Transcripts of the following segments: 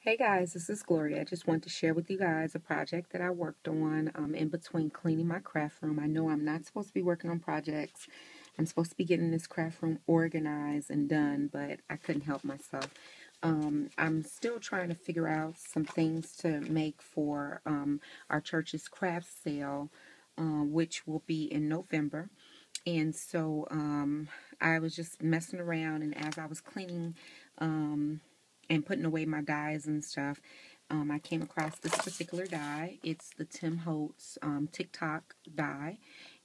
Hey guys, this is Gloria. I just want to share with you guys a project that I worked on in between cleaning my craft room. I know I'm not supposed to be working on projects. I'm supposed to be getting this craft room organized and done, but I couldn't help myself. I'm still trying to figure out some things to make for our church's craft sale, which will be in November. And so I was just messing around, and as I was cleaning and putting away my dyes and stuff, I came across this particular dye. It's the Holtz tock dye,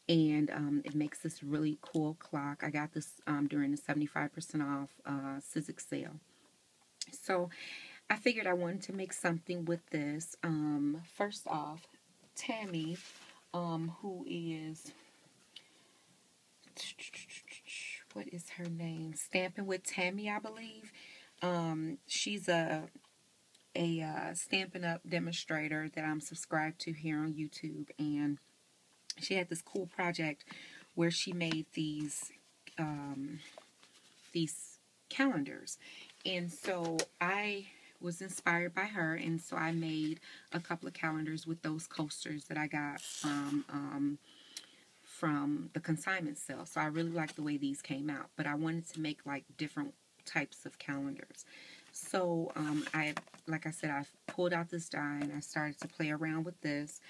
and it makes this really cool clock. I got this during the 75% off Sizzix sale. So I figured I wanted to make something with this. First off, Tammy, who is, what is her name? Stamping with Tammy, I believe. She's a Stampin' Up demonstrator that I'm subscribed to here on YouTube, and she had this cool project where she made these calendars, and so I was inspired by her, and so I made a couple of calendars with those coasters that I got from the consignment sale. So I really like the way these came out, but I wanted to make like different types of calendars. So like I said, I pulled out this die and I started to play around with this,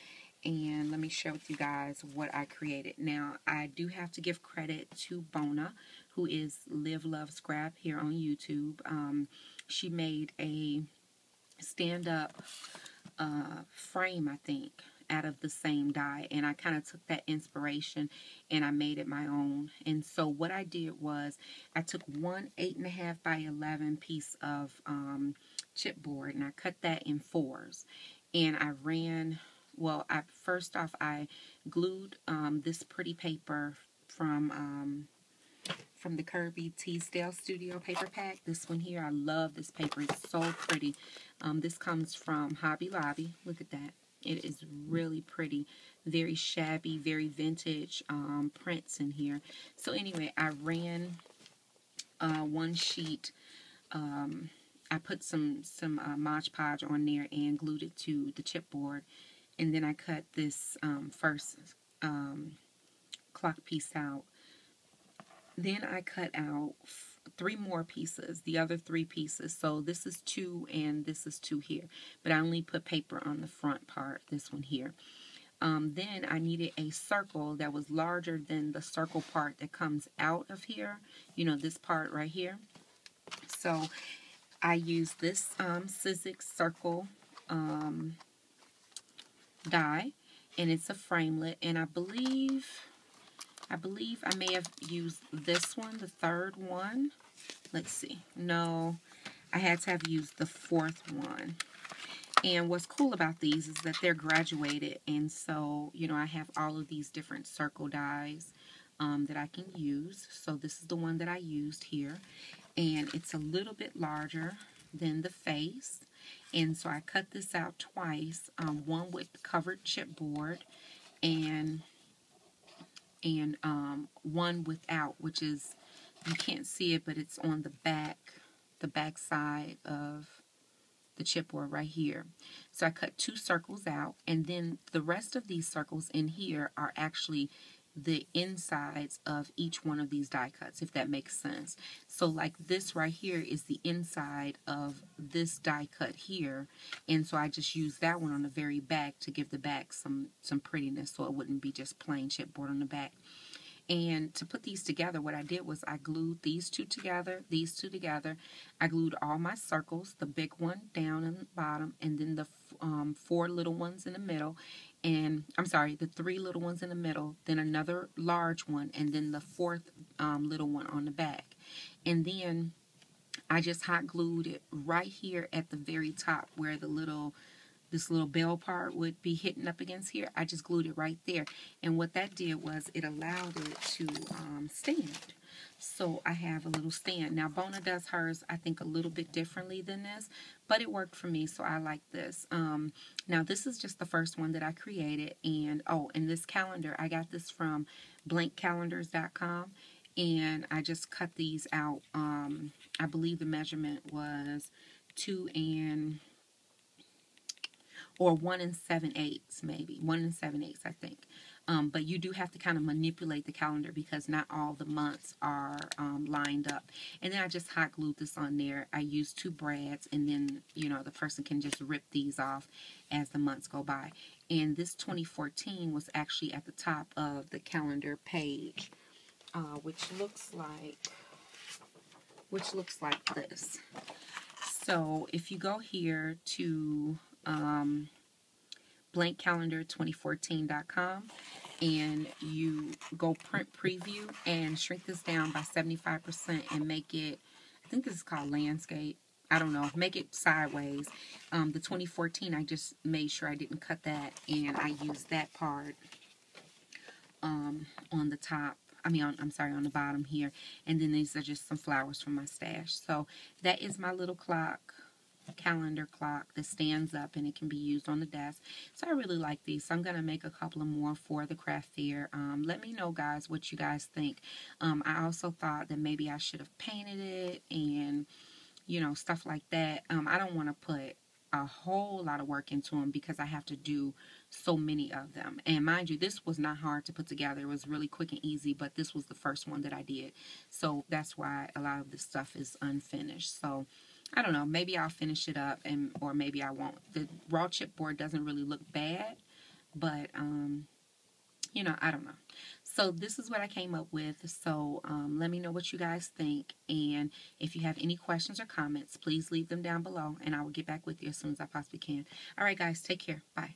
and let me share with you guys what I created. Now, I do have to give credit to Bona, who is Live Love Scrap here on YouTube. She made a stand-up frame, I think, out of the same die, and I kind of took that inspiration and I made it my own. And so what I did was I took one 8.5 by 11 piece of chipboard, and I cut that in fours, and I ran, well, first off I glued this pretty paper from the Kirby Teasdale Studio paper pack. This one here, I love this paper. It's so pretty. This comes from Hobby Lobby. Look at that. It is really pretty. Very shabby, very vintage prints in here. So anyway, I ran one sheet. I put some Mod Podge on there and glued it to the chipboard. And then I cut this first clock piece out. Then I cut out 3 more pieces, the other 3 pieces. So this is 2 and this is 2 here. But I only put paper on the front part, this one here. Then I needed a circle that was larger than the circle part that comes out of here. You know, this part right here. So I used this Sizzix circle die, and it's a framelit, and I believe I may have used this one, the third one. Let's see. No, I had to have used the 4th one. And what's cool about these is that they're graduated, and so, you know, I have all of these different circle dies that I can use. So this is the one that I used here, and it's a little bit larger than the face. And so I cut this out twice, one with covered chipboard and one without, which is, you can't see it, but it's on the back side of the chipboard right here. So I cut 2 circles out, and then the rest of these circles in here are actually the insides of each one of these die cuts, if that makes sense. So like this right here is the inside of this die cut here, and so I just used that one on the very back to give the back some prettiness, so it wouldn't be just plain chipboard on the back. And to put these together, what I did was I glued these two together. I glued all my circles, the big one down in the bottom, and then the 4 little ones in the middle. And I'm sorry, the 3 little ones in the middle, then another large one, and then the 4th little one on the back. And then I just hot glued it right here at the very top where this little bell part would be hitting up against here. I just glued it right there. And what that did was it allowed it to stand. So I have a little stand. Now, Bona does hers, I think, a little bit differently than this, but it worked for me, so I like this. Now, this is just the first one that I created. And, oh, and this calendar, I got this from blankcalendars.com, and I just cut these out. I believe the measurement was 2 and or 1 7/8, maybe 1 7/8, I think. But you do have to kind of manipulate the calendar because not all the months are lined up. And then I just hot glued this on there. I used 2 brads, and then, you know, the person can just rip these off as the months go by. And this 2014 was actually at the top of the calendar page, which looks like this. So if you go here to blankcalendar2014.com and you go print preview and shrink this down by 75% and make it, I think this is called landscape, I don't know, make it sideways. The 2014, I just made sure I didn't cut that, and I used that part on the top. I'm sorry, on the bottom here. And then these are just some flowers from my stash. So that is my little clock, calendar clock that stands up, and it can be used on the desk. So I really like these. So I'm going to make a couple of more for the craft fair. Let me know, guys, what you guys think. I also thought that maybe I should have painted it and, you know, stuff like that. I don't want to put a whole lot of work into them because I have to do so many of them. And mind you, this was not hard to put together. It was really quick and easy, but this was the first one that I did. So that's why a lot of this stuff is unfinished. So I don't know, maybe I'll finish it up, or maybe I won't. The raw chipboard doesn't really look bad, but you know, I don't know. So this is what I came up with. So let me know what you guys think, and if you have any questions or comments, please leave them down below, and I will get back with you as soon as I possibly can. All right, guys, take care. Bye.